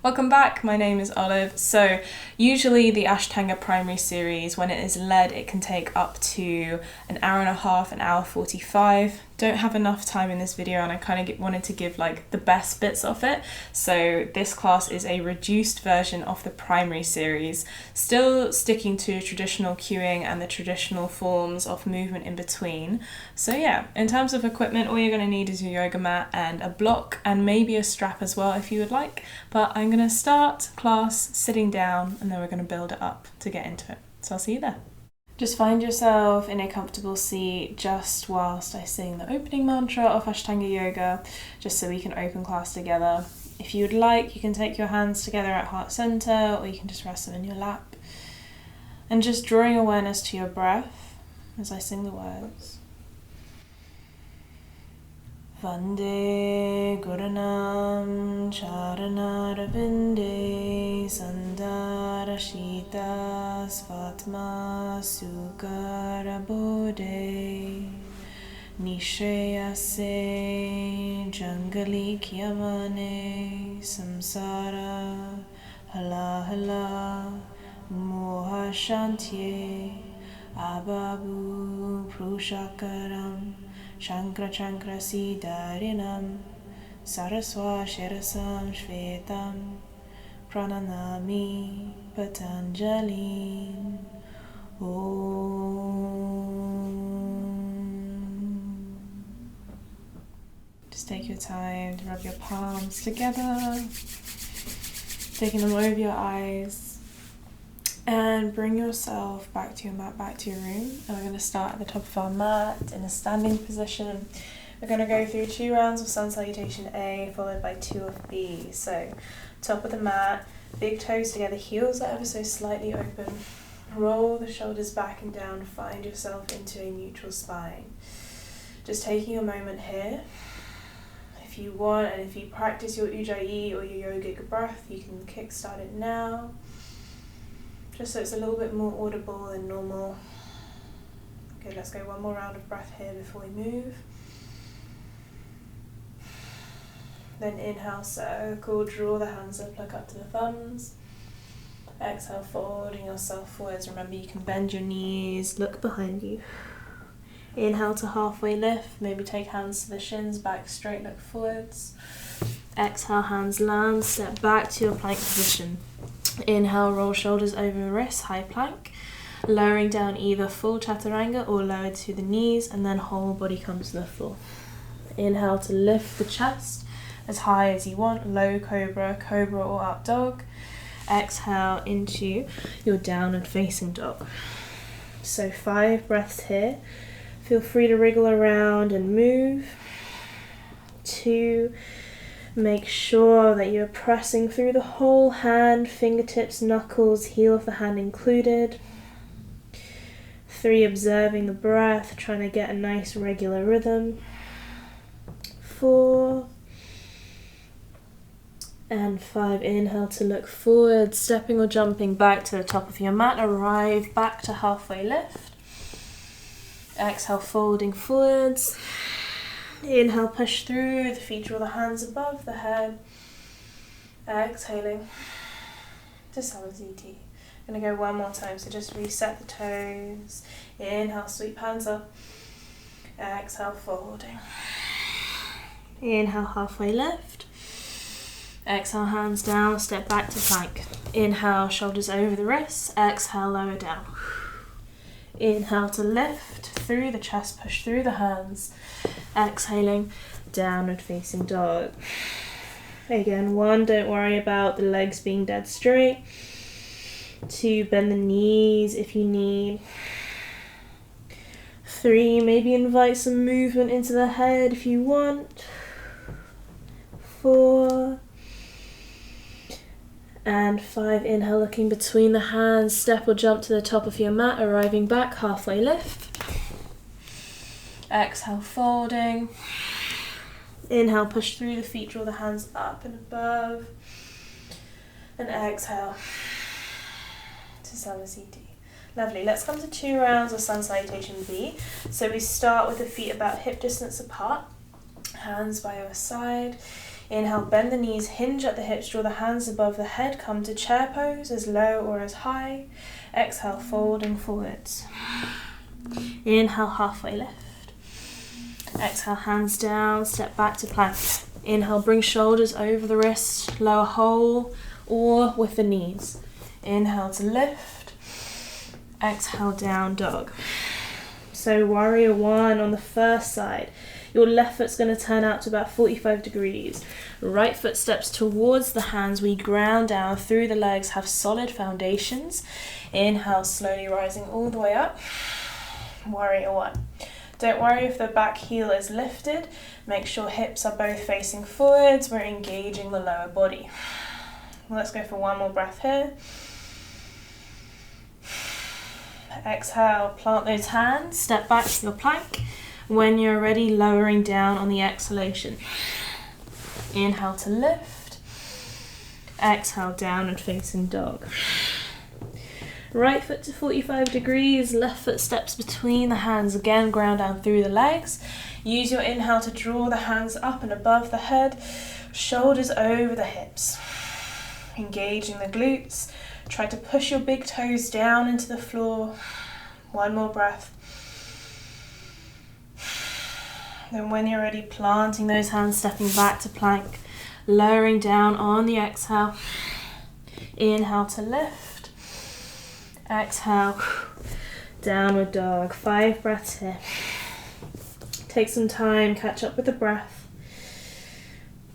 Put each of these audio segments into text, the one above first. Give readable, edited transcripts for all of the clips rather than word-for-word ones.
Welcome back, my name is Olive. So usually the Ashtanga primary series, when it is led, it can take up to an hour and a half, an hour 45. Don't have enough time in this video and I kind of wanted to give like the best bits of it. So this class is a reduced version of the primary series, still sticking to traditional cueing and the traditional forms of movement in between. So yeah, in terms of equipment, all you're going to need is your yoga mat and a block and maybe a strap as well if you would like. But I'm going to start class sitting down and then we're going to build it up to get into it. So I'll see you there. Just find yourself in a comfortable seat just whilst I sing the opening mantra of Ashtanga Yoga, just so we can open class together. If you would like, you can take your hands together at heart center or you can just rest them in your lap. And just drawing awareness to your breath as I sing the words. Vande Gurunam Charanarvinde Sandarashita Svatma Sukarabode Nishreyase Jangali Kyamane Samsara Hala Hala Moha Shantye Ababu Prushakaram Shankra Chankra Siddharinam Saraswa Shirasam Shvetam Prananami Patanjali Om. Just take your time to rub your palms together, taking them over your eyes. And bring yourself back to your mat, back to your room. And we're going to start at the top of our mat in a standing position. We're going to go through 2 rounds of Sun Salutation A followed by 2 of B. So top of the mat, big toes together, heels are ever so slightly open. Roll the shoulders back and down, find yourself into a neutral spine. Just taking a moment here. If you want, and if you practice your Ujjayi or your yogic breath, you can kickstart it now. Just so it's a little bit more audible than normal. Okay, let's go one more round of breath here before we move. Then inhale, circle, draw the hands up, look up to the thumbs. Exhale, folding yourself forwards. Remember, you can bend your knees, look behind you. Inhale to halfway lift, maybe take hands to the shins, back straight, look forwards. Exhale, hands land, step back to your plank position. Inhale, roll shoulders over wrists, high plank, lowering down either full chaturanga or lowered to the knees, and then whole body comes to the floor. Inhale to lift the chest as high as you want, low cobra, cobra or up dog. Exhale into your downward facing dog. So 5 breaths here. Feel free to wriggle around and move. 2, make sure that you're pressing through the whole hand, fingertips, knuckles, heel of the hand included. 3, observing the breath, trying to get a nice regular rhythm. 4. And 5, inhale to look forward, stepping or jumping back to the top of your mat, arrive back to halfway lift. Exhale, folding forwards. Inhale, push through, the feet draw the hands above the head. Exhaling to Samasthiti. I'm going to go one more time, so just reset the toes. Inhale, sweep hands up. Exhale, folding. Inhale, halfway lift. Exhale, hands down, step back to plank. Inhale, shoulders over the wrists. Exhale, lower down. Inhale to lift through the chest, push through the hands. Exhaling, downward facing dog. Again, 1, don't worry about the legs being dead straight. 2, bend the knees if you need. 3, maybe invite some movement into the head if you want. 4. And 5, inhale, looking between the hands, step or jump to the top of your mat, arriving back, halfway lift. Exhale, folding. Inhale, push through the feet, draw the hands up and above. And exhale to Samasthiti. Lovely, let's come to 2 rounds of Sun Salutation B. So we start with the feet about hip distance apart, hands by your side. Inhale, bend the knees, hinge at the hips, draw the hands above the head, come to chair pose, as low or as high. Exhale, folding forwards. Inhale, halfway lift. Exhale, hands down, step back to plank. Inhale, bring shoulders over the wrist, lower whole or with the knees. Inhale to lift. Exhale, down dog. So warrior one on the first side. Your left foot's going to turn out to about 45 degrees. Right foot steps towards the hands. We ground down through the legs, have solid foundations. Inhale, slowly rising all the way up. Warrior one. Don't worry if the back heel is lifted. Make sure hips are both facing forwards. We're engaging the lower body. Let's go for one more breath here. Exhale, plant those hands, step back to your plank. When you're ready, lowering down on the exhalation. Inhale to lift. Exhale, down and facing dog. Right foot to 45 degrees, left foot steps between the hands. Again, ground down through the legs. Use your inhale to draw the hands up and above the head, shoulders over the hips. Engaging the glutes. Try to push your big toes down into the floor. One more breath. Then when you're ready, planting those hands, stepping back to plank, lowering down on the exhale. Inhale to lift. Exhale, downward dog. 5 breaths here. Take some time, catch up with the breath.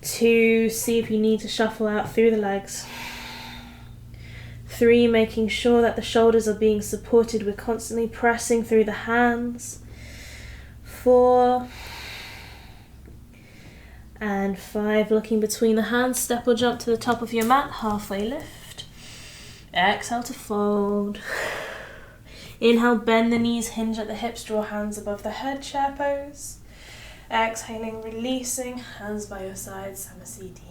2, see if you need to shuffle out through the legs. 3, making sure that the shoulders are being supported. We're constantly pressing through the hands. 4 and 5, looking between the hands. Step or jump to the top of your mat, halfway lift. Exhale to fold. Inhale, bend the knees, hinge at the hips, draw hands above the head, chair pose. Exhaling, releasing, hands by your side, Samasthiti.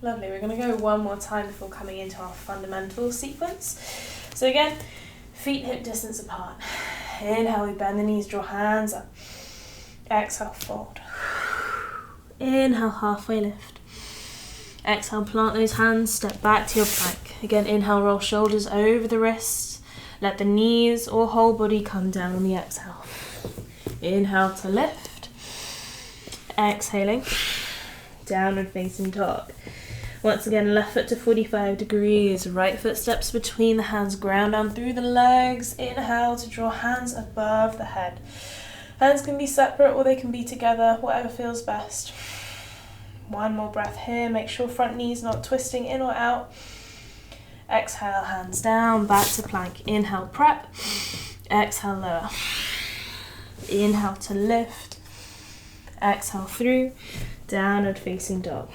Lovely, we're going to go one more time before coming into our fundamental sequence. So again, feet hip distance apart. Inhale, we bend the knees, draw hands up. Exhale, fold. Inhale, halfway lift. Exhale, plant those hands, step back to your plank. Again, inhale, roll shoulders over the wrists. Let the knees or whole body come down on the exhale. Inhale to lift. Exhaling, downward facing dog. Once again, left foot to 45 degrees, right foot steps between the hands, ground down through the legs. Inhale to draw hands above the head. Hands can be separate or they can be together, whatever feels best. One more breath here, make sure front knee's not twisting in or out. Exhale, hands down, back to plank. Inhale, prep. Exhale, lower. Inhale to lift. Exhale through, downward facing dog.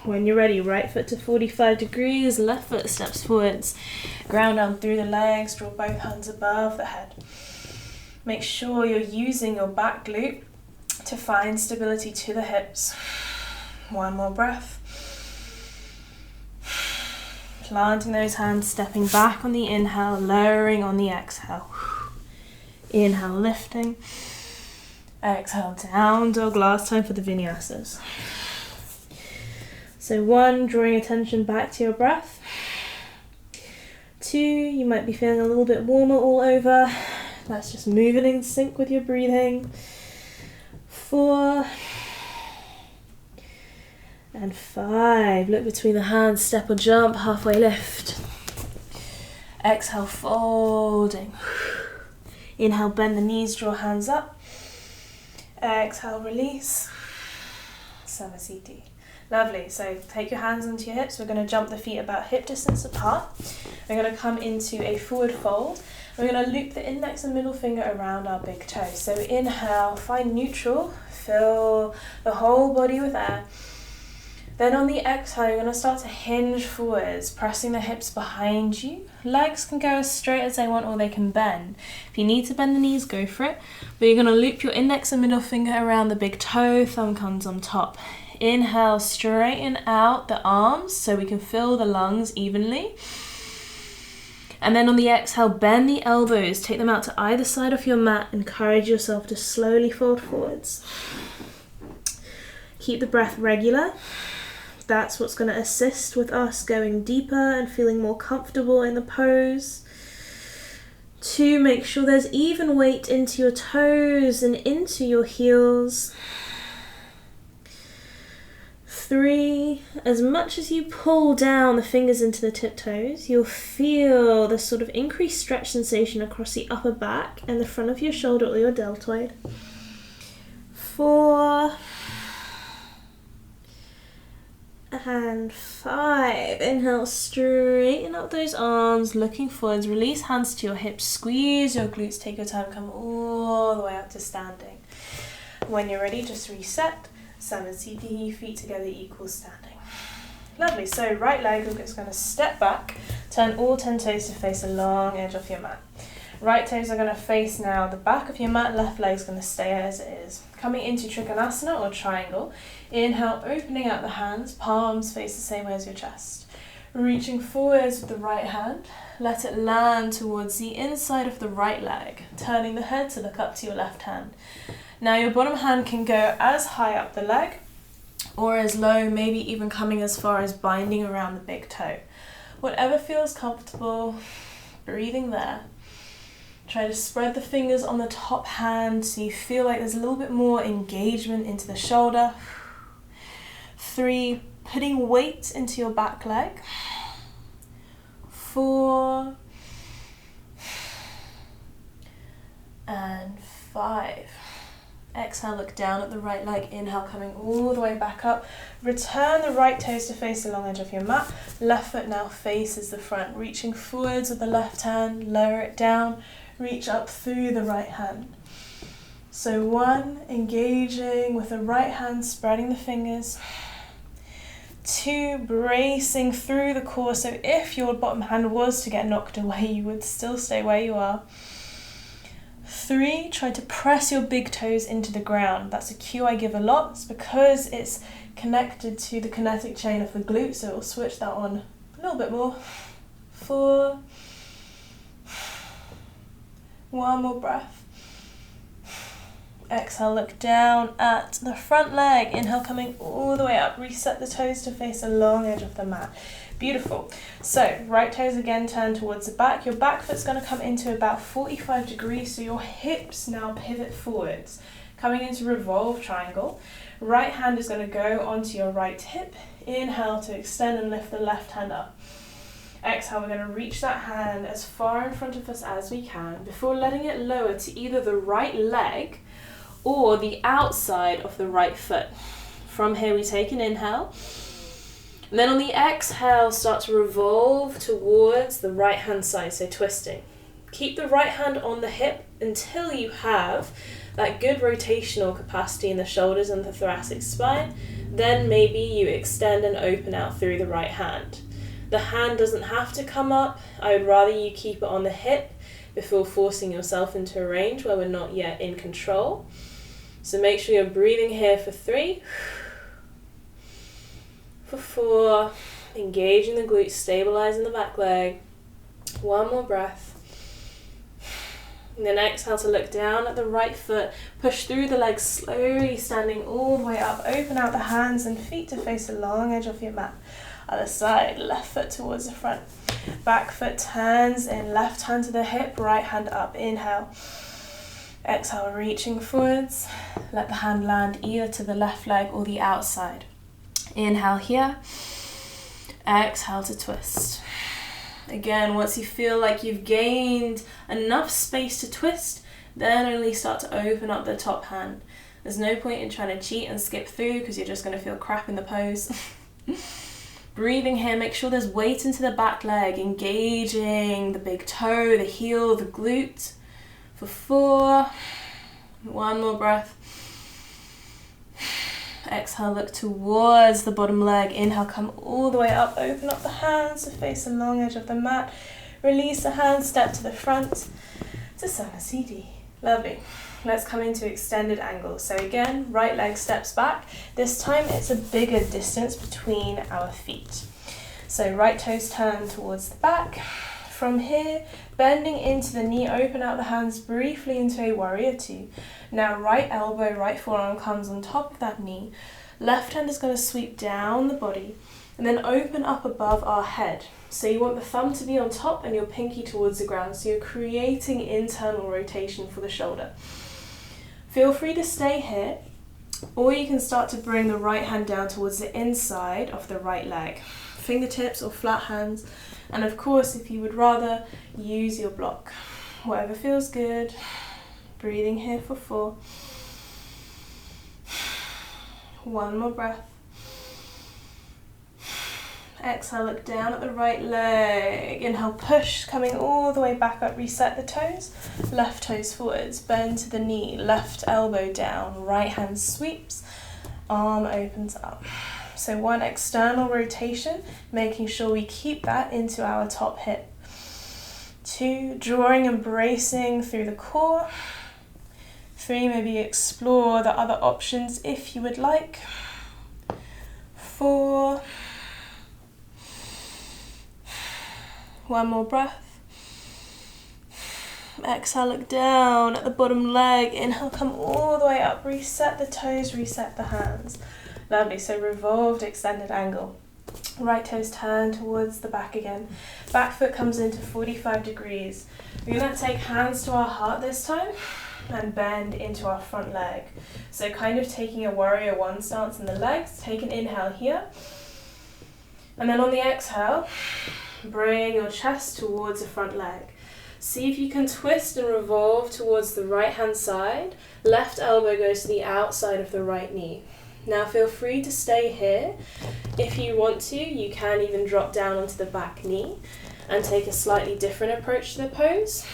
When you're ready, right foot to 45 degrees, left foot steps forwards. Ground down through the legs, draw both hands above the head. Make sure you're using your back glute to find stability to the hips. One more breath. Planting those hands, stepping back on the inhale, lowering on the exhale. Inhale, lifting. Exhale, down dog. Last time for the vinyasas. So 1, drawing attention back to your breath. 2, you might be feeling a little bit warmer all over. Let's just move it in sync with your breathing. 4 and 5. Look between the hands, step or jump, halfway lift. Exhale, folding. Inhale, bend the knees, draw hands up. Exhale, release. Samasthiti. Lovely. So take your hands onto your hips. We're going to jump the feet about hip distance apart. We're going to come into a forward fold. We're going to loop the index and middle finger around our big toe. So inhale, find neutral. Fill the whole body with air. Then on the exhale, you're going to start to hinge forwards, pressing the hips behind you. Legs can go as straight as they want or they can bend. If you need to bend the knees, go for it. But you're going to loop your index and middle finger around the big toe, thumb comes on top. Inhale, straighten out the arms so we can fill the lungs evenly. And then on the exhale, bend the elbows, take them out to either side of your mat. Encourage yourself to slowly fold forwards. Keep the breath regular. That's what's going to assist with us going deeper and feeling more comfortable in the pose. 2, make sure there's even weight into your toes and into your heels. 3, as much as you pull down the fingers into the tiptoes, you'll feel the sort of increased stretch sensation across the upper back and the front of your shoulder or your deltoid. 4 and 5. Inhale, straighten up those arms, looking forwards, release hands to your hips, squeeze your glutes, take your time, come all the way up to standing. When you're ready, just reset. Samasthiti, feet together equals standing. Lovely, so right leg, we're just going to step back, turn all 10 toes to face the long edge of your mat. Right toes are going to face now the back of your mat, left leg's going to stay as it is. Coming into Trikonasana or triangle, inhale, opening out the hands, palms face the same way as your chest. Reaching forwards with the right hand, let it land towards the inside of the right leg, turning the head to look up to your left hand. Now your bottom hand can go as high up the leg or as low, maybe even coming as far as binding around the big toe. Whatever feels comfortable, breathing there. Try to spread the fingers on the top hand so you feel like there's a little bit more engagement into the shoulder. 3, putting weight into your back leg. 4 and 5. Exhale, look down at the right leg. Inhale, coming all the way back up. Return the right toes to face the long edge of your mat. Left foot now faces the front. Reaching forwards with the left hand, lower it down. Reach up through the right hand. So 1, engaging with the right hand, spreading the fingers. 2, bracing through the core. So if your bottom hand was to get knocked away, you would still stay where you are. 3, try to press your big toes into the ground. That's a cue I give a lot. It's because it's connected to the kinetic chain of the glutes, so we'll switch that on a little bit more. 4. 1 more breath. Exhale, look down at the front leg. Inhale, coming all the way up. Reset the toes to face the long edge of the mat. Beautiful. So, right toes again turn towards the back. Your back foot's going to come into about 45 degrees, so your hips now pivot forwards. Coming into revolve triangle. Right hand is going to go onto your right hip. Inhale to extend and lift the left hand up. Exhale, we're going to reach that hand as far in front of us as we can before letting it lower to either the right leg or the outside of the right foot. From here, we take an inhale. And then on the exhale, start to revolve towards the right hand side, so twisting. Keep the right hand on the hip until you have that good rotational capacity in the shoulders and the thoracic spine. Then maybe you extend and open out through the right hand. The hand doesn't have to come up. I would rather you keep it on the hip before forcing yourself into a range where we're not yet in control. So make sure you're breathing here for 3. For 4, engaging the glutes, stabilizing the back leg. 1 more breath. And then exhale to look down at the right foot. Push through the legs, slowly standing all the way up. Open out the hands and feet to face the long edge of your mat. Other side, left foot towards the front. Back foot turns in, left hand to the hip, right hand up. Inhale. Exhale, reaching forwards. Let the hand land either to the left leg or the outside. Inhale here. Exhale to twist. Again, once you feel like you've gained enough space to twist, then only start to open up the top hand. There's no point in trying to cheat and skip through because you're just going to feel crap in the pose. Breathing here, make sure there's weight into the back leg, engaging the big toe, the heel, the glute. For 4, 1 more breath. Exhale, look towards the bottom leg. Inhale, come all the way up, open up the hands to face the long edge of the mat. Release the hands, step to the front to Samasthiti. Lovely. Let's come into extended angle. So again, right leg steps back. This time it's a bigger distance between our feet. So right toes turn towards the back. From here, bending into the knee, open out the hands briefly into a warrior 2. Now right elbow, right forearm comes on top of that knee. Left hand is going to sweep down the body and then open up above our head. So you want the thumb to be on top and your pinky towards the ground. So you're creating internal rotation for the shoulder. Feel free to stay here, or you can start to bring the right hand down towards the inside of the right leg. Fingertips or flat hands. And of course, if you would rather, use your block. Whatever feels good. Breathing here for 4. One more breath. Exhale, look down at the right leg. Inhale, push, coming all the way back up. Reset the toes. Left toes forwards, bend to the knee. Left elbow down, right hand sweeps. Arm opens up. So one external rotation, making sure we keep that into our top hip. 2, drawing and bracing through the core. 3, maybe explore the other options if you would like. 4. One more breath. Exhale, look down at the bottom leg. Inhale, come all the way up. Reset the toes, reset the hands. Lovely, so revolved extended angle. Right toes turn towards the back again. Back foot comes into 45 degrees. We're going to take hands to our heart this time and bend into our front leg. So kind of taking a warrior 1 stance in the legs. Take an inhale here. And then on the exhale, bring your chest towards the front leg. See if you can twist and revolve towards the right hand side. Left elbow goes to the outside of the right knee. Now feel free to stay here. If you want to, you can even drop down onto the back knee and take a slightly different approach to the pose.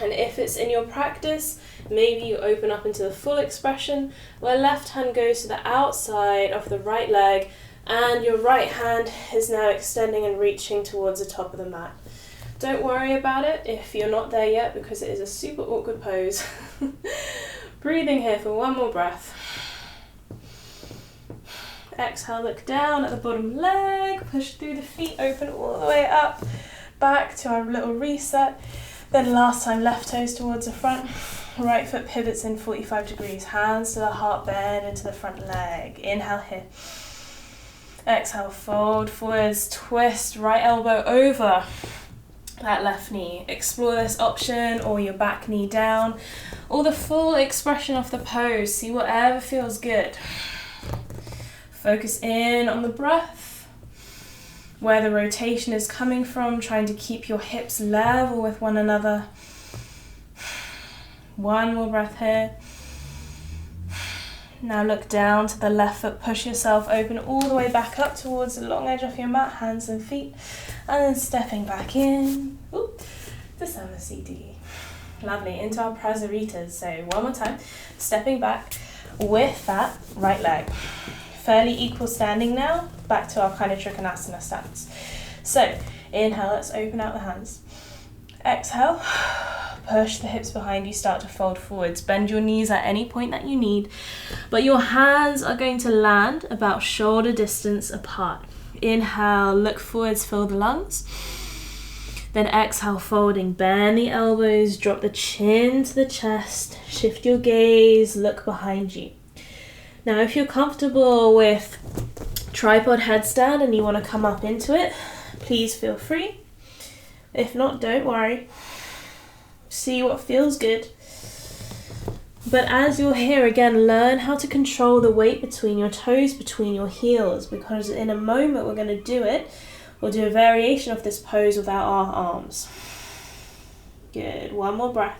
And if it's in your practice, maybe you open up into the full expression where left hand goes to the outside of the right leg and your right hand is now extending and reaching towards the top of the mat. Don't worry about it if you're not there yet, because it is a super awkward pose. Breathing here for 1 more breath. Exhale, look down at the bottom leg, push through the feet, open all the way up, back to our little reset. Then last time, left toes towards the front, right foot pivots in 45 degrees, hands to the heart, bend into the front leg. Inhale here. Exhale, fold forwards, twist, right elbow over that left knee. Explore this option, or your back knee down, or the full expression of the pose. See whatever feels good. Focus in on the breath, where the rotation is coming from, trying to keep your hips level with one another. 1 more breath here. Now look down to the left foot, push yourself open all the way back up towards the long edge of your mat, hands and feet, and then stepping back in, to Sama CD. Lovely, into our Prasaritas. So 1 more time, stepping back with that right leg. Fairly equal standing now, back to our kind of Trikonasana stance. So inhale, let's open out the hands. Exhale, push the hips behind you, start to fold forwards. Bend your knees at any point that you need, but your hands are going to land about shoulder distance apart. Inhale, look forwards, fill the lungs. Then exhale, folding, bend the elbows, drop the chin to the chest, shift your gaze, look behind you. Now if you're comfortable with tripod headstand and you want to come up into it, please feel free. If not, don't worry. See what feels good. But as you're here, again, learn how to control the weight between your toes, between your heels, because in a moment we're going to do it. We'll do a variation of this pose without our arms. Good. 1 more breath.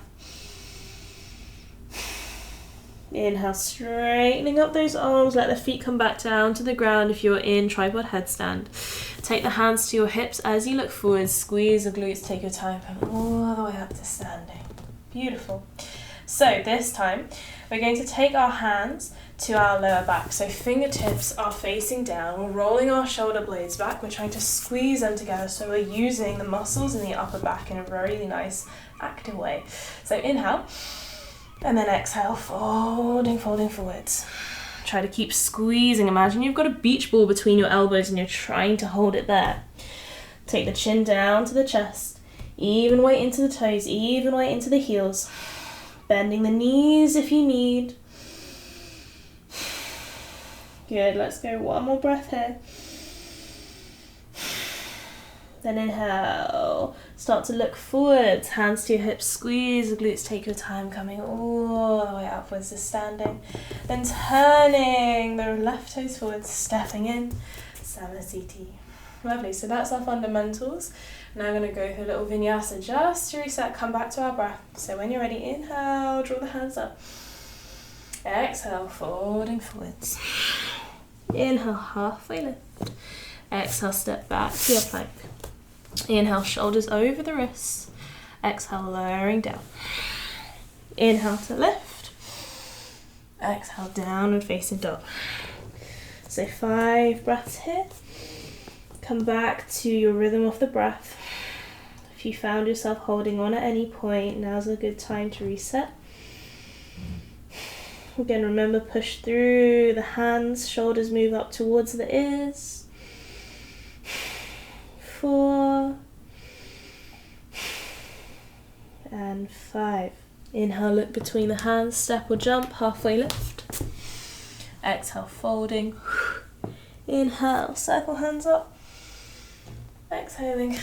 Inhale, straightening up those arms, let the feet come back down to the ground if you're in tripod headstand. Take the hands to your hips as you look forward, squeeze the glutes, take your time, come all the way up to standing. Beautiful. So this time, we're going to take our hands to our lower back. So fingertips are facing down, we're rolling our shoulder blades back, we're trying to squeeze them together, so we're using the muscles in the upper back in a really nice, active way. So inhale. And then exhale, folding forwards. Try to keep squeezing. Imagine you've got a beach ball between your elbows and you're trying to hold it there. Take the chin down to the chest. Even weight into the toes, even weight into the heels. Bending the knees if you need. Good, let's go one more breath here. Then inhale, start to look forwards, hands to your hips, squeeze the glutes, take your time coming all the way upwards to standing. Then turning the left toes forward, stepping in, Samasthiti. Lovely, so that's our fundamentals. Now I'm going to go through a little vinyasa just to reset, come back to our breath. So when you're ready, inhale, draw the hands up. Exhale, folding forwards. Inhale, halfway lift. Exhale, step back to your plank. Inhale, shoulders over the wrists. Exhale, lowering down. Inhale to lift. Exhale, downward facing dog. So 5 breaths here. Come back to your rhythm of the breath. If you found yourself holding on at any point, now's a good time to reset. Again, remember, push through the hands, shoulders move up towards the ears. 4 and 5. Inhale, look between the hands, step or jump, halfway lift. Exhale, folding. Inhale, circle hands up. Exhaling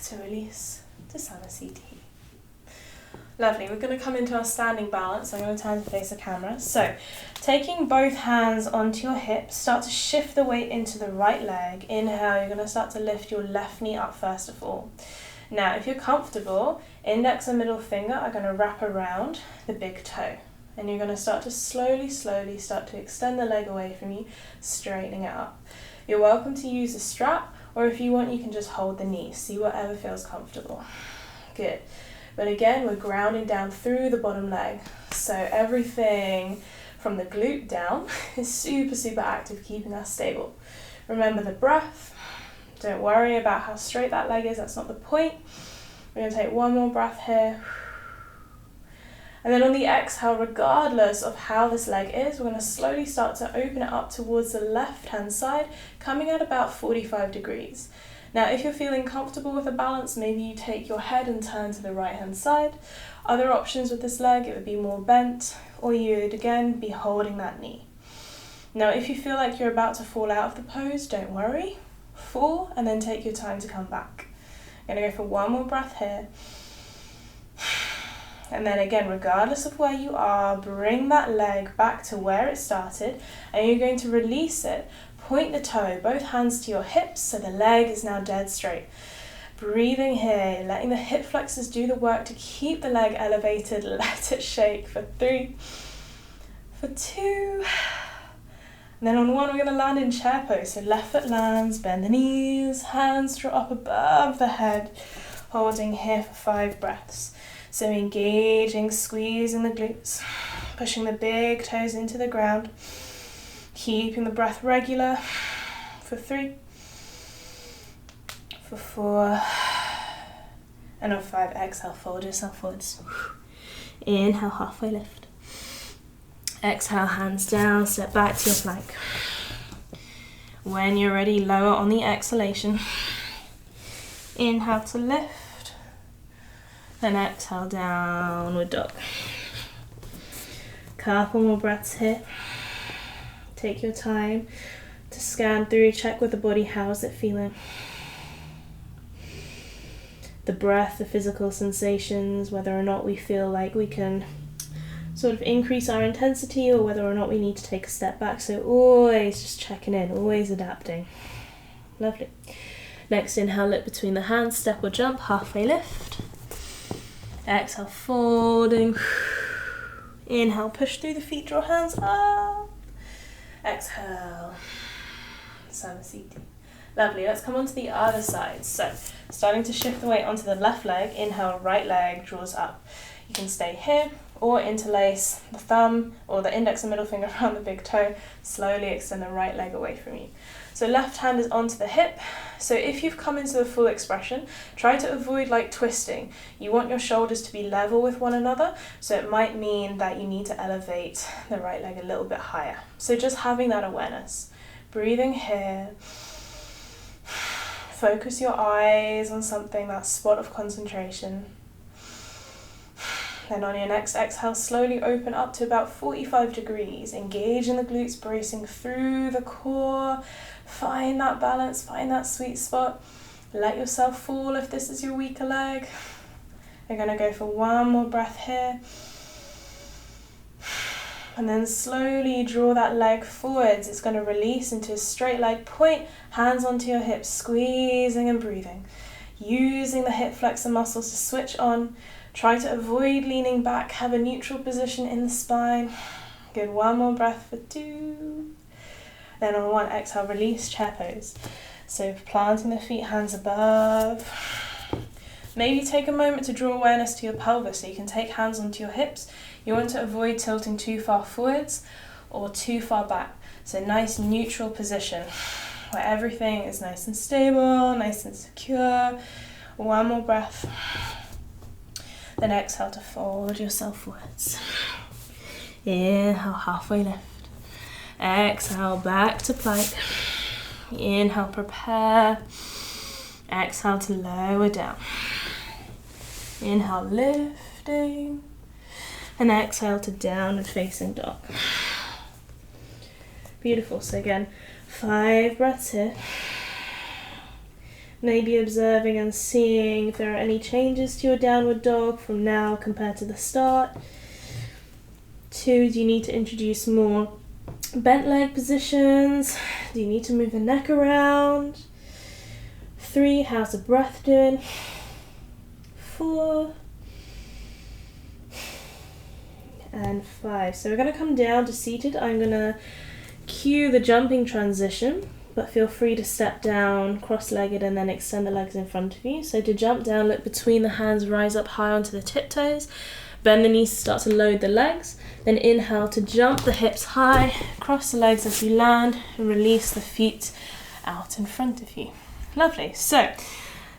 to release to Samasthiti. Lovely, we're going to come into our standing balance. I'm going to turn to face the camera. So, taking both hands onto your hips, start to shift the weight into the right leg. Inhale, you're going to start to lift your left knee up first of all. Now, if you're comfortable, index and middle finger are going to wrap around the big toe. And you're going to start to slowly start to extend the leg away from you, straightening it up. You're welcome to use a strap, or if you want, you can just hold the knee. See whatever feels comfortable. Good. But again, we're grounding down through the bottom leg. So everything from the glute down is super active, keeping us stable. Remember the breath. Don't worry about how straight that leg is. That's not the point. We're going to take one more breath here. And then on the exhale, regardless of how this leg is, we're going to slowly start to open it up towards the left-hand side, coming at about 45 degrees. Now, if you're feeling comfortable with a balance, maybe you take your head and turn to the right-hand side. Other options with this leg, it would be more bent, or you would again be holding that knee. Now, if you feel like you're about to fall out of the pose, don't worry. Fall, and then take your time to come back. I'm going to go for one more breath here. And then again, regardless of where you are, bring that leg back to where it started, and you're going to release it. Point the toe, both hands to your hips, so the leg is now dead straight. Breathing here, letting the hip flexors do the work to keep the leg elevated. Let it shake for 3, for 2, and then on 1 we're going to land in chair pose. So left foot lands, bend the knees, hands draw up above the head, holding here for 5 breaths. So engaging, squeezing the glutes, pushing the big toes into the ground, keeping the breath regular for 3, for 4, and on 5, exhale, fold yourself forwards. Inhale, halfway lift. Exhale, hands down, step back to your plank. When you're ready, lower on the exhalation. Inhale to lift, and exhale, downward dog. Couple more breaths here. Take your time to scan through, check with the body, how is it feeling? The breath, the physical sensations, whether or not we feel like we can sort of increase our intensity or whether or not we need to take a step back. So always just checking in, always adapting. Lovely. Next, inhale, look between the hands, step or jump, halfway lift. Exhale, folding. Inhale, push through the feet, draw hands up. Exhale, Samasthiti. Lovely, let's come on to the other side. So, starting to shift the weight onto the left leg, inhale, right leg draws up. You can stay here or interlace the thumb or the index and middle finger around the big toe. Slowly extend the right leg away from you. So left hand is onto the hip. So if you've come into the full expression, try to avoid like twisting. You want your shoulders to be level with one another. So it might mean that you need to elevate the right leg a little bit higher. So just having that awareness. Breathing here. Focus your eyes on something, that spot of concentration. Then on your next exhale, slowly open up to about 45 degrees. Engage in the glutes, bracing through the core. Find that balance, find that sweet spot. Let yourself fall if this is your weaker leg. We're going to go for one more breath here. And then slowly draw that leg forwards. It's going to release into a straight leg point. Hands onto your hips, squeezing and breathing. Using the hip flexor muscles to switch on. Try to avoid leaning back. Have a neutral position in the spine. Good, one more breath for 2. Then on 1, exhale, release, chair pose. So planting the feet, hands above. Maybe take a moment to draw awareness to your pelvis, so you can take hands onto your hips. You want to avoid tilting too far forwards or too far back. So nice neutral position where everything is nice and stable, nice and secure. One more breath. Then exhale to fold yourself forwards. Inhale, halfway lift. Exhale, back to plank. Inhale, prepare. Exhale to lower down. Inhale, lifting. And exhale to downward facing dog. Beautiful. So again, 5 breaths here. Maybe observing and seeing if there are any changes to your downward dog from now compared to the start. 2, do you need to introduce more bent leg positions? Do you need to move the neck around? 3, how's the breath doing? 4 and 5. So we're going to come down to seated. I'm going to cue the jumping transition, but feel free to step down cross-legged and then extend the legs in front of you. So to jump down, look between the hands, rise up high onto the tiptoes, bend the knees to start to load the legs, then inhale to jump the hips high, cross the legs as you land, and release the feet out in front of you. Lovely. So,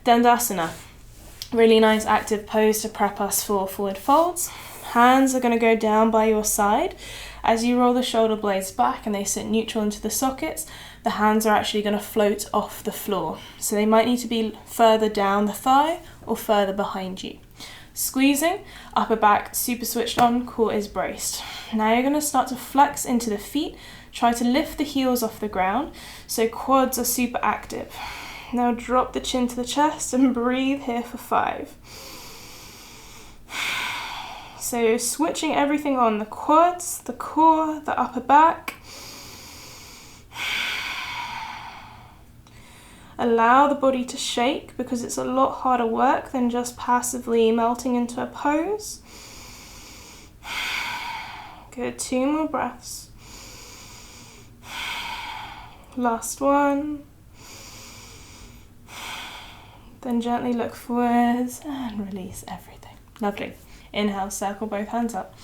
Dandasana, really nice active pose to prep us for forward folds. Hands are going to go down by your side. As you roll the shoulder blades back and they sit neutral into the sockets, the hands are actually going to float off the floor. So they might need to be further down the thigh or further behind you. Squeezing, upper back super switched on, core is braced. Now you're going to start to flex into the feet. Try to lift the heels off the ground so quads are super active. Now drop the chin to the chest and breathe here for 5. So switching everything on, the quads, the core, the upper back. Allow the body to shake because it's a lot harder work than just passively melting into a pose. Good, 2 more breaths. Last one. Then gently look forwards and release everything. Lovely. Inhale, circle both hands up.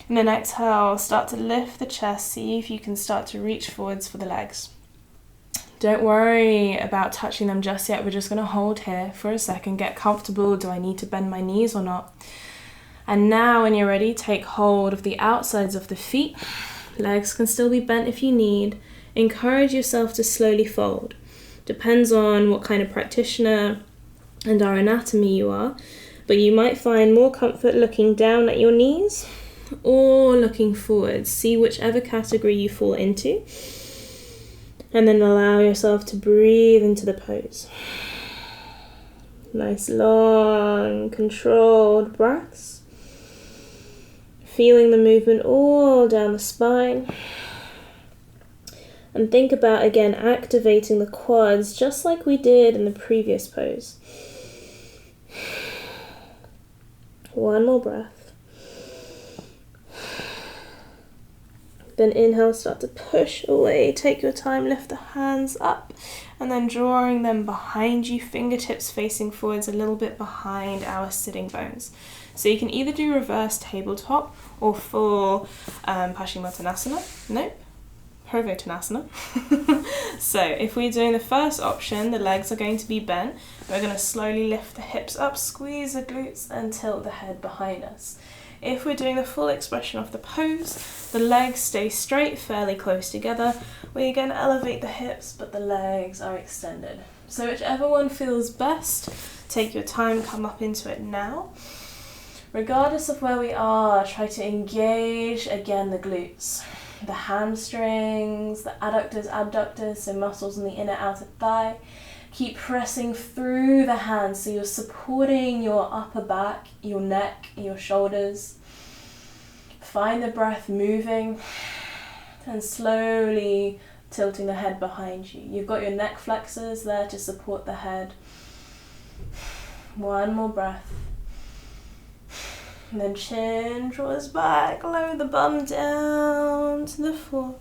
And then exhale, start to lift the chest. See if you can start to reach forwards for the legs. Don't worry about touching them just yet. We're just going to hold here for a second. Get comfortable. Do I need to bend my knees or not? And now when you're ready, take hold of the outsides of the feet. Legs can still be bent if you need. Encourage yourself to slowly fold. Depends on what kind of practitioner and our anatomy you are. But you might find more comfort looking down at your knees or looking forwards. See whichever category you fall into. And then allow yourself to breathe into the pose. Nice long, controlled breaths. Feeling the movement all down the spine. And think about, again, activating the quads just like we did in the previous pose. One more breath. Then inhale, start to push away. Take your time, lift the hands up. And then drawing them behind you, fingertips facing forwards a little bit behind our sitting bones. So you can either do reverse tabletop or full Pashimatanasana. Nope. Purvottanasana. So if we're doing the first option, the legs are going to be bent. We're going to slowly lift the hips up, squeeze the glutes and tilt the head behind us. If we're doing the full expression of the pose, the legs stay straight, fairly close together. We again elevate the hips, but the legs are extended. So whichever one feels best, take your time, come up into it now. Regardless of where we are, try to engage again the glutes, the hamstrings, the adductors, abductors, so muscles in the inner outer thigh. Keep pressing through the hands so you're supporting your upper back, your neck, your shoulders. Find the breath moving and slowly tilting the head behind you. You've got your neck flexors there to support the head. One more breath. And then chin draws back, lower the bum down to the floor.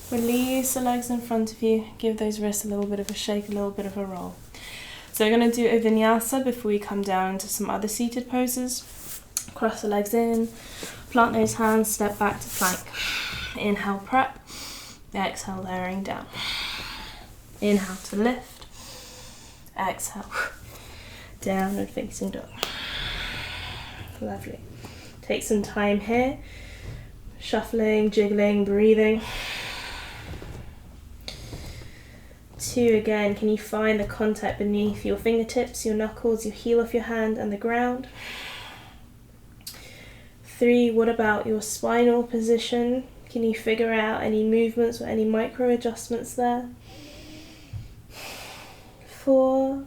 Release the legs in front of you. Give those wrists a little bit of a shake, a little bit of a roll. So we're going to do a vinyasa before we come down to some other seated poses. Cross the legs in, plant those hands, step back to plank. Inhale, prep. Exhale, lowering down. Inhale to lift. Exhale, downward facing dog. Lovely. Take some time here. Shuffling, jiggling, breathing. 2 again, can you find the contact beneath your fingertips, your knuckles, your heel of your hand and the ground? 3, what about your spinal position? Can you figure out any movements or any micro adjustments there? 4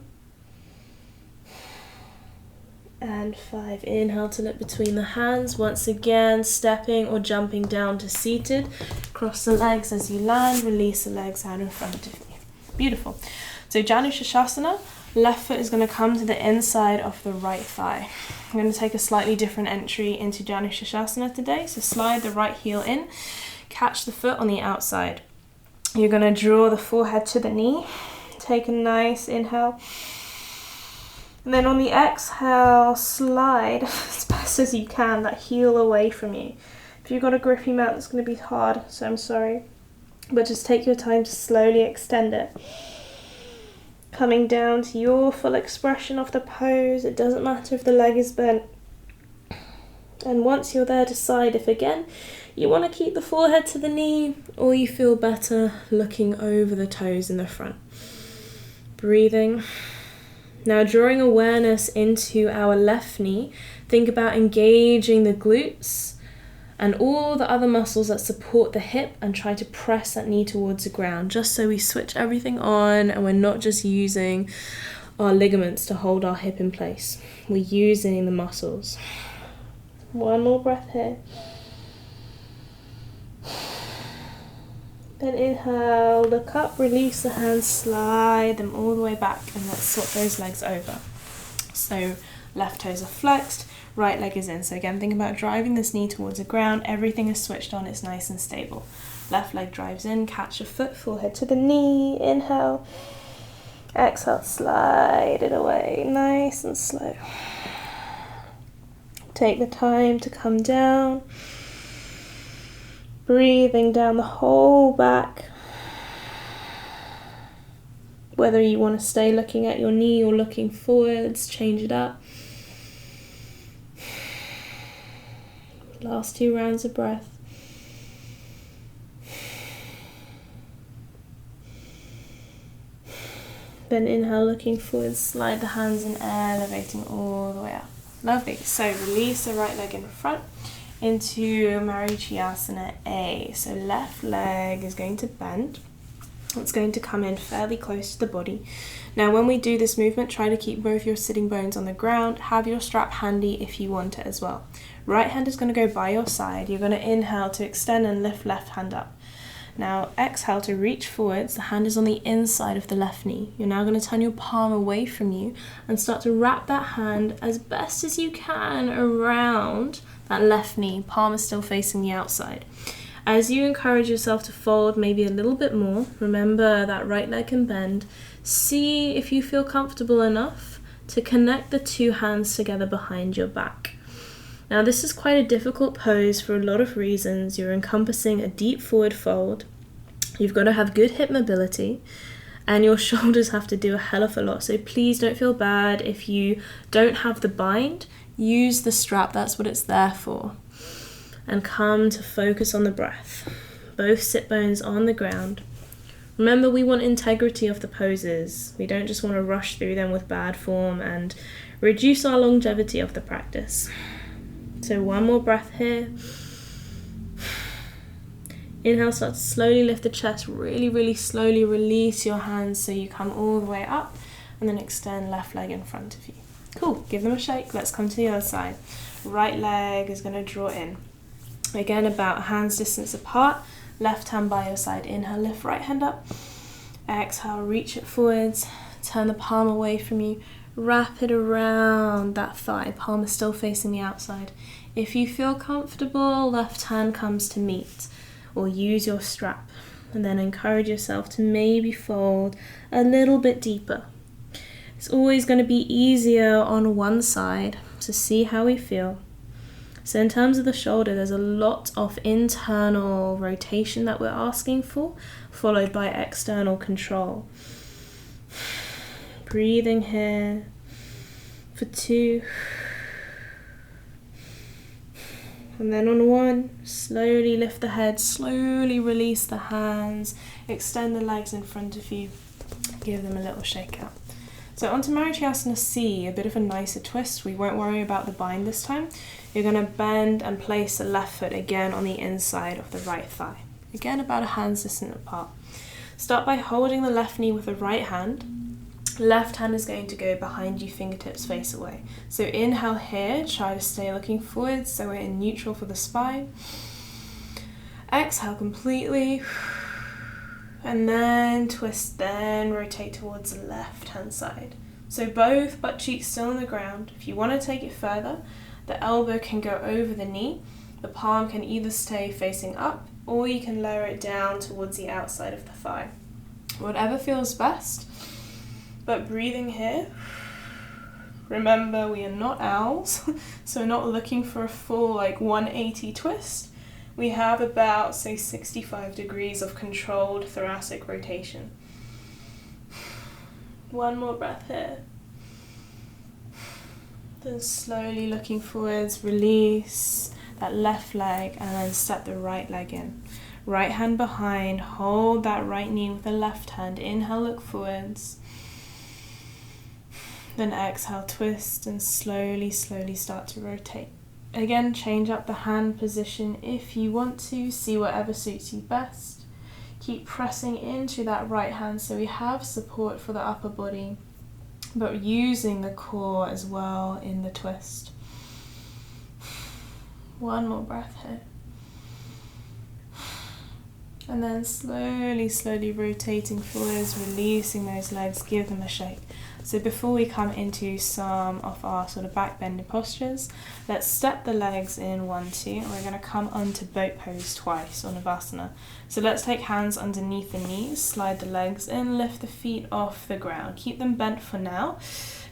and 5. Inhale to look between the hands. Once again, stepping or jumping down to seated. Cross the legs as you land. Release the legs out in front of you. Beautiful. So Janu Shasana, left foot is going to come to the inside of the right thigh. I'm going to take a slightly different entry into Janu Shasana today. So slide the right heel in, catch the foot on the outside. You're going to draw the forehead to the knee. Take a nice inhale. And then on the exhale, slide as best as you can that heel away from you. If you've got a grippy mat, that's going to be hard, so I'm sorry. But just take your time to slowly extend it. Coming down to your full expression of the pose. It doesn't matter if the leg is bent. And once you're there, decide if again you want to keep the forehead to the knee or you feel better looking over the toes in the front. Breathing. Now drawing awareness into our left knee, think about engaging the glutes and all the other muscles that support the hip and try to press that knee towards the ground, just so we switch everything on and we're not just using our ligaments to hold our hip in place. We're using the muscles. One more breath here. Then inhale, look up, release the hands, slide them all the way back, and let's swap those legs over. So left toes are flexed, right leg is in. So again, think about driving this knee towards the ground. Everything is switched on, it's nice and stable. Left leg drives in, catch a foot, forehead to the knee, inhale. Exhale, slide it away, nice and slow. Take the time to come down. Breathing down the whole back. Whether you want to stay looking at your knee or looking forwards, change it up. Last 2 rounds of breath. Then inhale, looking forwards, slide the hands in, elevating all the way up. Lovely. So release the right leg in front into Marichyasana A. So left leg is going to bend. It's going to come in fairly close to the body. Now when we do this movement, try to keep both your sitting bones on the ground. Have your strap handy if you want it as well. Right hand is going to go by your side. You're going to inhale to extend and lift left hand up. Now exhale to reach forwards. The hand is on the inside of the left knee. You're now going to turn your palm away from you and start to wrap that hand as best as you can around that left knee. Palm is still facing the outside. As you encourage yourself to fold maybe a little bit more, remember that right leg can bend. See if you feel comfortable enough to connect the 2 hands together behind your back. Now this is quite a difficult pose for a lot of reasons. You're encompassing a deep forward fold. You've got to have good hip mobility and your shoulders have to do a hell of a lot. So please don't feel bad if you don't have the bind. Use the strap, that's what it's there for. And come to focus on the breath. Both sit bones on the ground. Remember, we want integrity of the poses. We don't just want to rush through them with bad form and reduce our longevity of the practice. So one more breath here. Inhale, start to slowly lift the chest, really, really slowly release your hands so you come all the way up, and then extend left leg in front of you. Cool, give them a shake. Let's come to the other side. Right leg is going to draw in. Again, about a hand's distance apart, left hand by your side. Inhale, lift right hand up. Exhale, reach it forwards, turn the palm away from you, wrap it around that thigh, palm is still facing the outside. If you feel comfortable, left hand comes to meet, or use your strap, and then encourage yourself to maybe fold a little bit deeper. It's always going to be easier on one side, so see how we feel. So in terms of the shoulder, there's a lot of internal rotation that we're asking for, followed by external control. Breathing here for 2. And then on 1, slowly lift the head, slowly release the hands, extend the legs in front of you, give them a little shake out. So onto MINUTE Ashtanga C, a bit of a nicer twist. We won't worry about the bind this time. You're going to bend and place the left foot again on the inside of the right thigh. Again, about a hand's distance apart. Start by holding the left knee with the right hand. Left hand is going to go behind you, fingertips face away. So inhale here, try to stay looking forwards so we're in neutral for the spine. Exhale completely. And then twist, then rotate towards the left hand side. So both butt cheeks still on the ground. If you want to take it further, the elbow can go over the knee. The palm can either stay facing up or you can lower it down towards the outside of the thigh. Whatever feels best. But breathing here. Remember, we are not owls, so we're not looking for a full 180 twist. We have about, say, 65 degrees of controlled thoracic rotation. One more breath here. Then slowly looking forwards, release that left leg and then step the right leg in. Right hand behind, hold that right knee with the left hand. Inhale, look forwards. Then exhale, twist and slowly, slowly start to rotate. Again, change up the hand position if you want to, see whatever suits you best. Keep pressing into that right hand so we have support for the upper body, but using the core as well in the twist. One more breath here. And then slowly, slowly rotating forwards, releasing those legs, give them a shake. So before we come into some of our sort of back bending postures, let's step the legs in 1, 2, and we're going to come onto boat pose twice on Navasana. So let's take hands underneath the knees, slide the legs in, lift the feet off the ground. Keep them bent for now.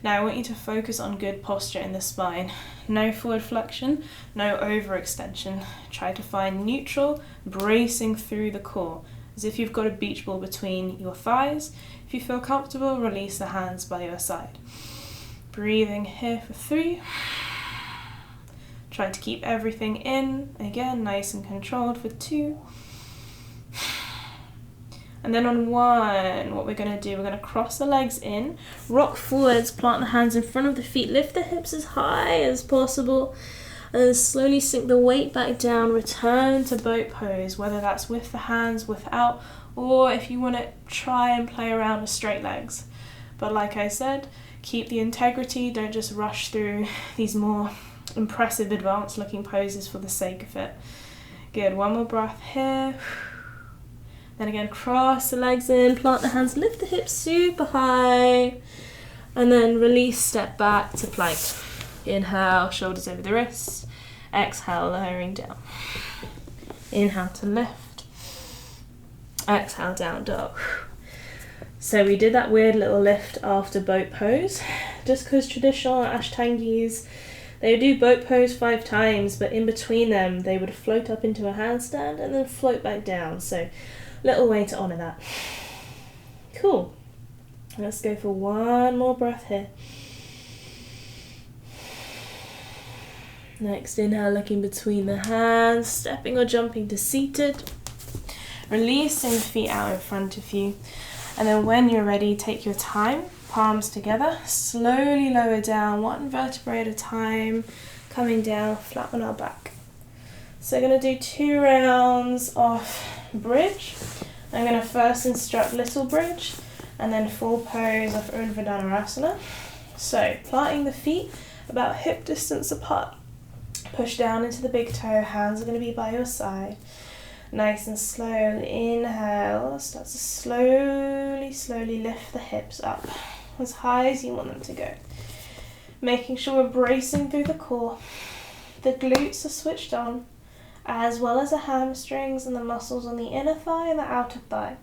Now I want you to focus on good posture in the spine. No forward flexion, no overextension. Try to find neutral, bracing through the core, as if you've got a beach ball between your thighs. If you feel comfortable, release the hands by your side. Breathing here for 3. Try to keep everything in, again, nice and controlled for 2. And then on 1, what we're going to do, we're going to cross the legs in, rock forwards, plant the hands in front of the feet, lift the hips as high as possible, and then slowly sink the weight back down, return to boat pose, whether that's with the hands, without, or if you want to try and play around with straight legs. But like I said, keep the integrity, don't just rush through these more impressive advanced looking poses for the sake of it. Good, one more breath here. Then again, cross the legs in, plant the hands, lift the hips super high, and then release, step back to plank. Inhale, shoulders over the wrists. Exhale, lowering down. Inhale to lift. Exhale, down dog. So we did that weird little lift after boat pose, just because traditional Ashtangis, they would do boat pose 5 times, but in between them, they would float up into a handstand and then float back down. So little way to honour that. Cool. Let's go for one more breath here. Next inhale, looking between the hands, stepping or jumping to seated. Releasing the feet out in front of you. And then when you're ready, take your time, palms together, slowly lower down, 1 vertebrae at a time. coming down flat on our back. So we're going to do 2 rounds of bridge. I'm going to first instruct little bridge and then full pose of Asana. So planting the feet about hip distance apart. Push down into the big toe, hands are going to be by your side. Nice and slow, inhale, start to slowly lift the hips up as high as you want them to go. Making sure we're bracing through the core. The glutes are switched on, as well as the hamstrings and the muscles on the inner thigh and the outer thigh.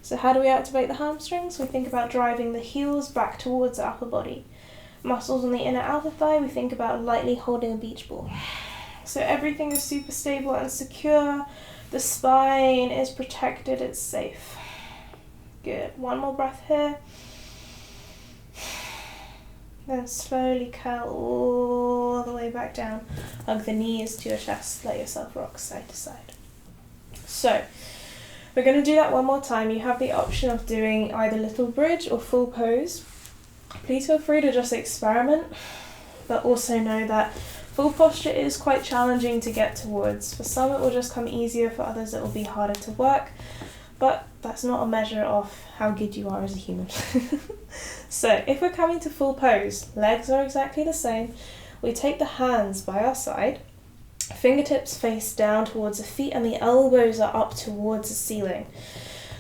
So how do we activate the hamstrings? We think about driving the heels back towards the upper body. Muscles on the inner outer thigh, we think about lightly holding a beach ball. So everything is super stable and secure. The spine is protected, it's safe. Good. One more breath here. Then slowly curl all the way back down. Hug the knees to your chest. Let yourself rock side to side. So, we're going to do that one more time. You have the option of doing either little bridge or full pose. Please feel free to just experiment, but also know that full posture is quite challenging to get towards. For some it will just come easier, for others it will be harder to work, but that's not a measure of how good you are as a human. So if we're coming to full pose, legs are exactly the same. We take the hands by our side, fingertips face down towards the feet and the elbows are up towards the ceiling.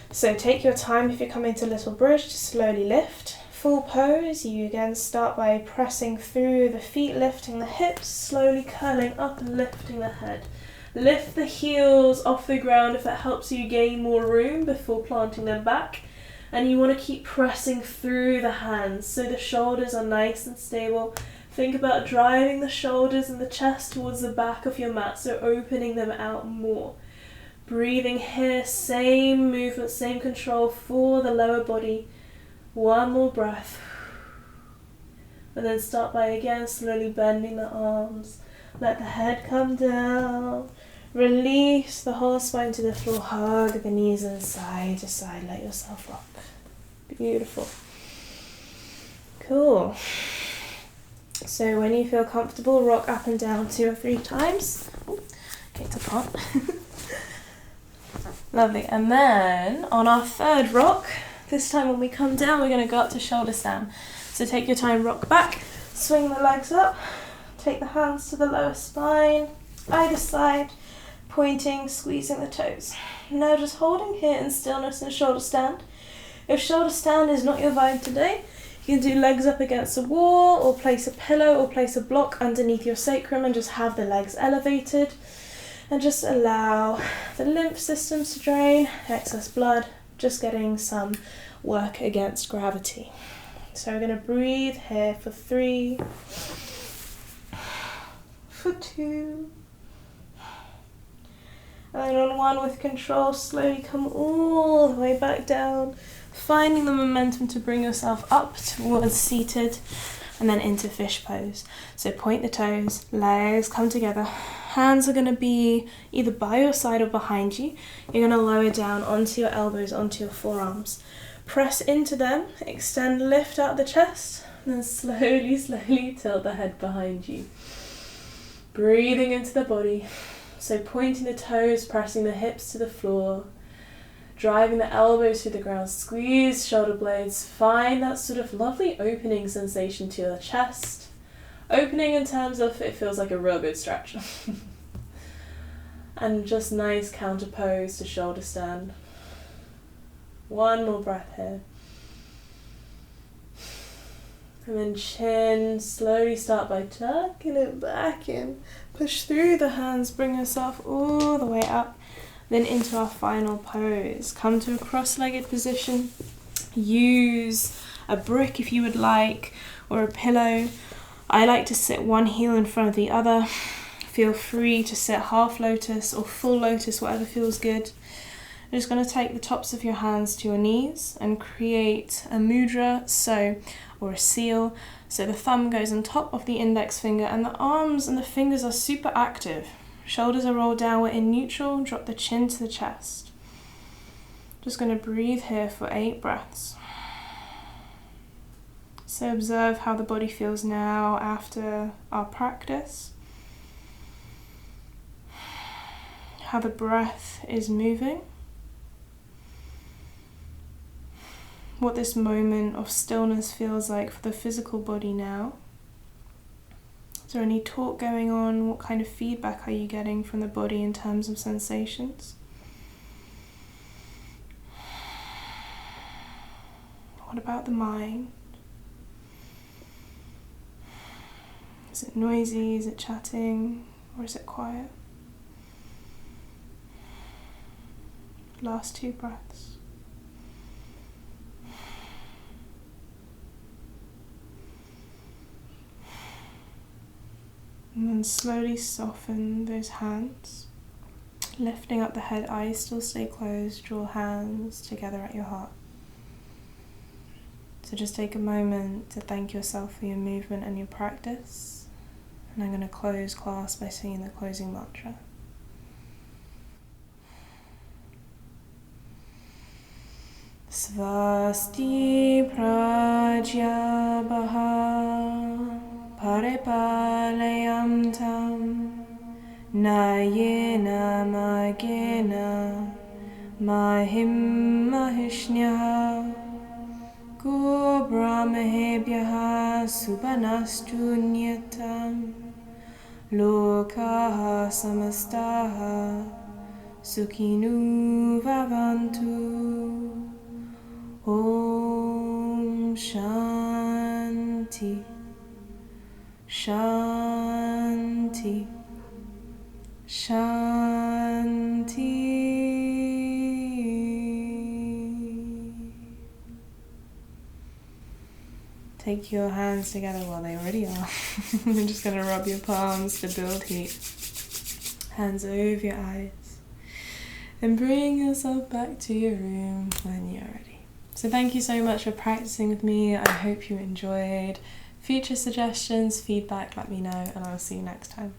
So take your time if you're coming to little bridge to slowly lift. Full pose, you again start by pressing through the feet, lifting the hips, slowly curling up and lifting the head. Lift the heels off the ground if that helps you gain more room before planting them back. And you want to keep pressing through the hands so the shoulders are nice and stable. Think about driving the shoulders and the chest towards the back of your mat, so opening them out more. Breathing here, same movement, same control for the lower body. One more breath. And then start by again slowly bending the arms. Let the head come down. Release the whole spine to the floor. Hug the knees in side to side. Let yourself rock. Beautiful. Cool. So when you feel comfortable, rock up and down 2 or 3 times. Hit apart. Lovely. And then on our third rock, this time when we come down, we're going to go up to shoulder stand. So take your time, rock back, swing the legs up, take the hands to the lower spine, either side, pointing, squeezing the toes. Now just holding here in stillness in shoulder stand. If shoulder stand is not your vibe today, you can do legs up against a wall, or place a pillow or place a block underneath your sacrum and just have the legs elevated. And just allow the lymph systems to drain, excess blood, just getting some work against gravity. So we're going to breathe here for 3, for 2, and then on 1 with control, slowly come all the way back down, finding the momentum to bring yourself up towards seated and then into fish pose. So point the toes, legs come together, hands are going to be either by your side or behind you. You're going to lower down onto your elbows, onto your forearms. Press into them, extend, lift out the chest, and then slowly tilt the head behind you. Breathing into the body. So pointing the toes, pressing the hips to the floor, driving the elbows through the ground, squeeze shoulder blades, find that sort of lovely opening sensation to your chest. Opening in terms of it feels like a real good stretch. And just nice counter pose to shoulder stand. 1 more breath here. And then chin, slowly start by tucking it back in. Push through the hands, bring yourself all the way up. Then into our final pose. Come to a cross-legged position. Use a brick if you would like, or a pillow. I like to sit one heel in front of the other. Feel free to sit half lotus or full lotus, whatever feels good. You're just going to take the tops of your hands to your knees and create a mudra, or a seal. So the thumb goes on top of the index finger and the arms and the fingers are super active. Shoulders are rolled down, we're in neutral, drop the chin to the chest. Just going to breathe here for 8 breaths. So observe how the body feels now after our practice. how the breath is moving, what this moment of stillness feels like for the physical body now. Is there any talk going on? What kind of feedback are you getting from the body in terms of sensations? What about the mind? Is it noisy? Is it chatting? Or is it quiet? Last 2 breaths. And then slowly soften those hands, lifting up the head, eyes still stay closed, draw hands together at your heart. So just take a moment to thank yourself for your movement and your practice. And I'm going to close class by singing the closing mantra. Svasti Prajabha Paripalayam Tam Nayena Magena Mahim Mahishnya Cobra Mahebhyaha Subhanastu Nyatam Lokaha Samastaha Sukhinu Vavantu Om Shanti Shanti Shanti. Take your hands together, well, they already are. You're just going to rub your palms to build heat. Hands over your eyes. And bring yourself back to your room when you're ready. So thank you so much for practicing with me. I hope you enjoyed. Future suggestions, feedback, let me know, and I'll see you next time.